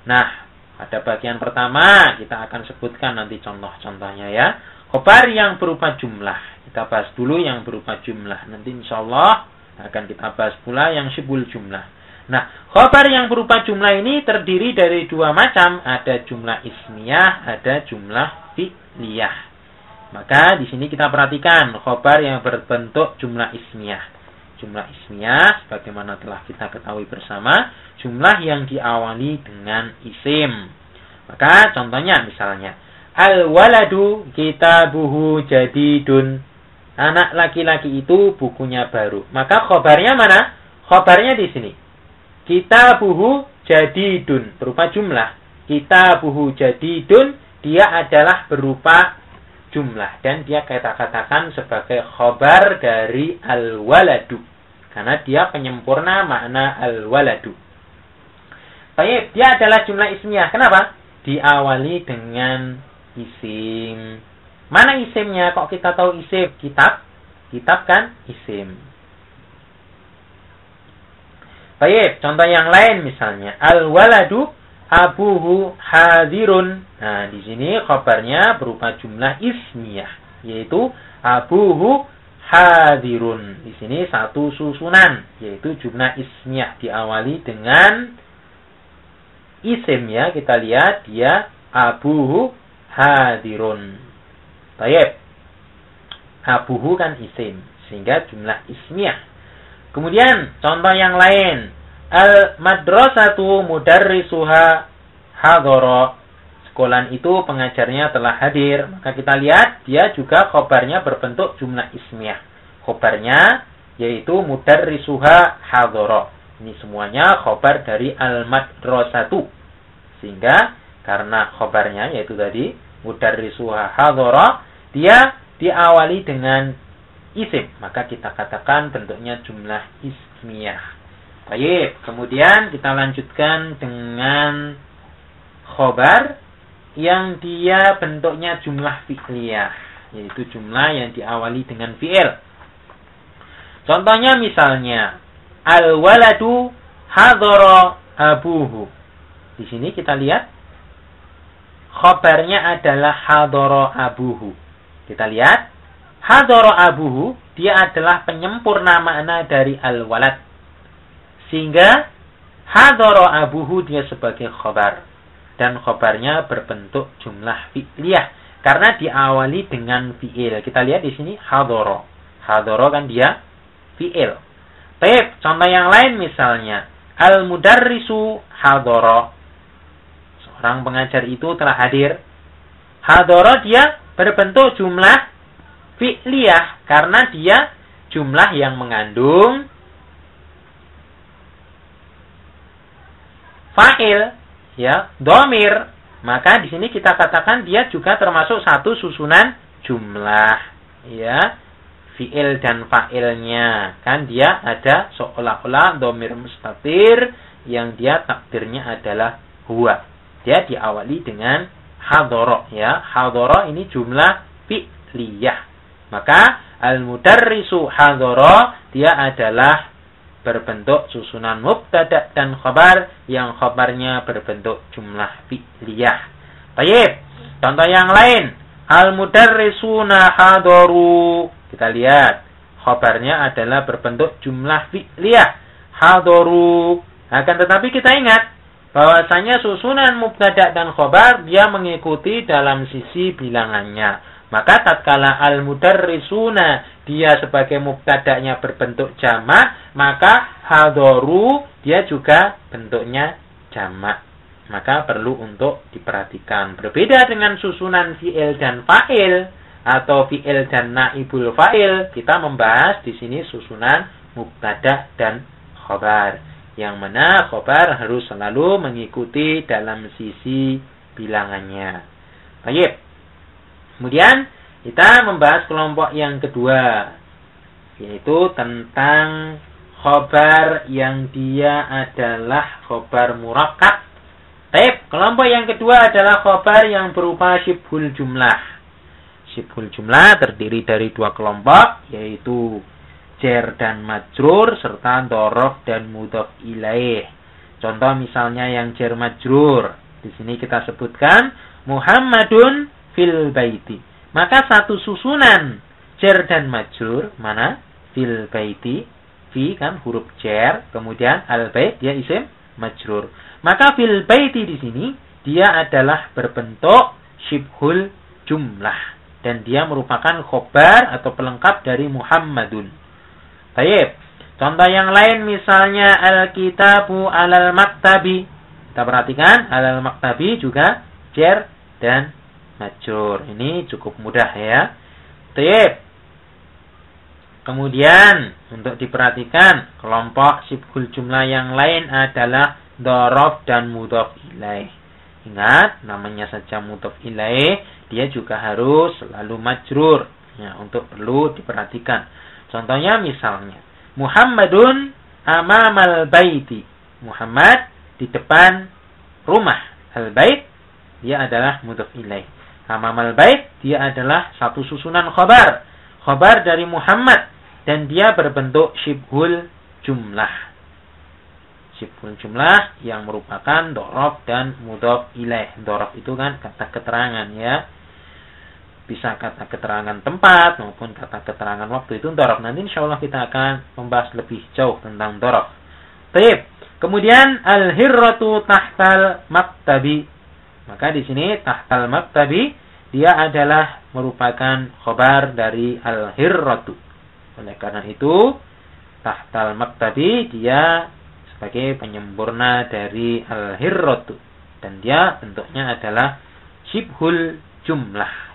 Nah, pada bagian pertama kita akan sebutkan nanti contoh-contohnya ya. Khobar yang berupa jumlah. Kita bahas dulu yang berupa jumlah. Nanti insya Allah akan kita bahas pula yang syibhul jumlah. Nah, khobar yang berupa jumlah ini terdiri dari dua macam. Ada jumlah ismiyah, ada jumlah fi'liyah. Maka di sini kita perhatikan khobar yang berbentuk jumlah ismiyah. Jumlah ismiyah, sebagaimana telah kita ketahui bersama, jumlah yang diawali dengan isim. Maka contohnya misalnya, al-waladu kitabuhu jadidun. Anak laki-laki itu bukunya baru. Maka khobarnya mana? Khobarnya di sini. Kitabuhu jadidun. Berupa jumlah. Kitabuhu jadidun. Dia adalah berupa jumlah. Dan dia kita katakan sebagai khobar dari al-waladu. Karena dia penyempurna makna al-waladu. Baik, dia adalah jumlah ismiyah. Kenapa? Diawali dengan isim. Mana isimnya? Kok kita tahu isim? Kitab. Kitab kan isim. Baik, contoh yang lain misalnya. Al-waladu abuhu hadirun. Nah, di sini khabarnya berupa jumlah ismiyah. Yaitu abuhu hadirun. Di sini satu susunan. Yaitu jumlah ismiyah. Diawali dengan isim ya. Kita lihat dia abuhu hadirun. Baik. Abuhu kan isim. Sehingga jumlah ismiyah. Kemudian contoh yang lain. Al-madrasatu mudarrisuha hadara. Sekolah itu pengajarnya telah hadir. Maka kita lihat dia juga khobarnya berbentuk jumlah ismiyah. Khobarnya yaitu mudarrisuha hadara. Ini semuanya khobar dari al-madrasatu. Sehingga karena khobarnya yaitu tadi mudarrisuha hadara, dia diawali dengan isim. Maka kita katakan bentuknya jumlah ismiyah. Baik, kemudian kita lanjutkan dengan khobar yang dia bentuknya jumlah fi'liyah. Yaitu jumlah yang diawali dengan fi'il. Contohnya misalnya, al-waladu hadara abuhu. Di sini kita lihat khobarnya adalah hadara abuhu. Kita lihat hadara abuhu, dia adalah penyempurna makna dari al-walad. Sehingga hadara abuhu dia sebagai khobar. Dan khobarnya berbentuk jumlah fi'liyah. Karena diawali dengan fi'il. Kita lihat di sini hadara. Hadara kan dia fi'il. Baik, contoh yang lain misalnya. Al-mudarrisu hadara. Seorang pengajar itu telah hadir. Hadara dia berbentuk jumlah fi'liyah. Karena dia jumlah yang mengandung fa'il. Ya, domir. Maka di sini kita katakan dia juga termasuk satu susunan jumlah. Ya, fi'il dan fa'ilnya. Kan dia ada seolah-olah domir mustatir yang dia takdirnya adalah huwa. Dia diawali dengan hadara. Ya, hadara ini jumlah fi'liyah. Maka al-mudarrisu hadara dia adalah berbentuk susunan mubtada dan khabar yang khabarnya berbentuk jumlah fi'liyah. Baik, contoh yang lain. Al-mudarrisuna hadaru. Kita lihat, khabarnya adalah berbentuk jumlah fi'liyah. Hadaru. Akan tetapi kita ingat bahwasanya susunan mubtada dan khabar dia mengikuti dalam sisi bilangannya. Maka tatkala al-mudarrisuna dia sebagai mubtada'nya berbentuk jamak, maka hadaru dia juga bentuknya jamak. Maka perlu untuk diperhatikan. Berbeda dengan susunan fi'il dan fa'il atau fi'il dan naibul fa'il, kita membahas di sini susunan mubtada' dan khabar. Yang mana khabar harus selalu mengikuti dalam sisi bilangannya. Baik. Kemudian kita membahas kelompok yang kedua, yaitu tentang khobar yang dia adalah khobar murakkab. Baik, kelompok yang kedua adalah khobar yang berupa syibhul jumlah. Syibhul jumlah terdiri dari dua kelompok, yaitu jar dan majrur serta dhorof dan mudhof ilaih. Contoh misalnya yang jar majrur. Di sini kita sebutkan Muhammadun fil baiti. Maka satu susunan jar dan majrur mana? Fil baiti. Fi kan huruf jar, kemudian al bait dia isim majrur. Maka fil baiti di sini dia adalah berbentuk syibhul jumlah dan dia merupakan khobar atau pelengkap dari Muhammadun. Baik. Contoh yang lain misalnya al-kitabu alal maktabi. Kita perhatikan alal maktabi juga jar dan majrur. Ini cukup mudah ya. Baik. Kemudian untuk diperhatikan kelompok syibhul jumlah yang lain adalah dhorof dan mudhof ilaih. Ingat, namanya saja mudhof ilaih, dia juga harus selalu majrur. Ya, untuk perlu diperhatikan. Contohnya misalnya, Muhammadun amamal baiti. Muhammad di depan rumah. Al bait dia adalah mudhof ilaih. Amamal bait dia adalah satu susunan khobar. Khobar dari Muhammad dan dia berbentuk syibhul jumlah. Syibhul jumlah yang merupakan dhorof dan mudhof ilaih. Dhorof itu kan kata keterangan ya. Bisa kata keterangan tempat maupun kata keterangan waktu, itu dhorof. Nanti insyaallah kita akan membahas lebih jauh tentang dhorof. Baik. Kemudian al-hirratu tahtal maktabi. Maka di sini tahtal maktabi dia adalah merupakan khobar dari al-hirratu. Oleh karena itu tahtal maktabi dia sebagai penyempurna dari al-hirratu dan dia bentuknya adalah syibhul jumlah.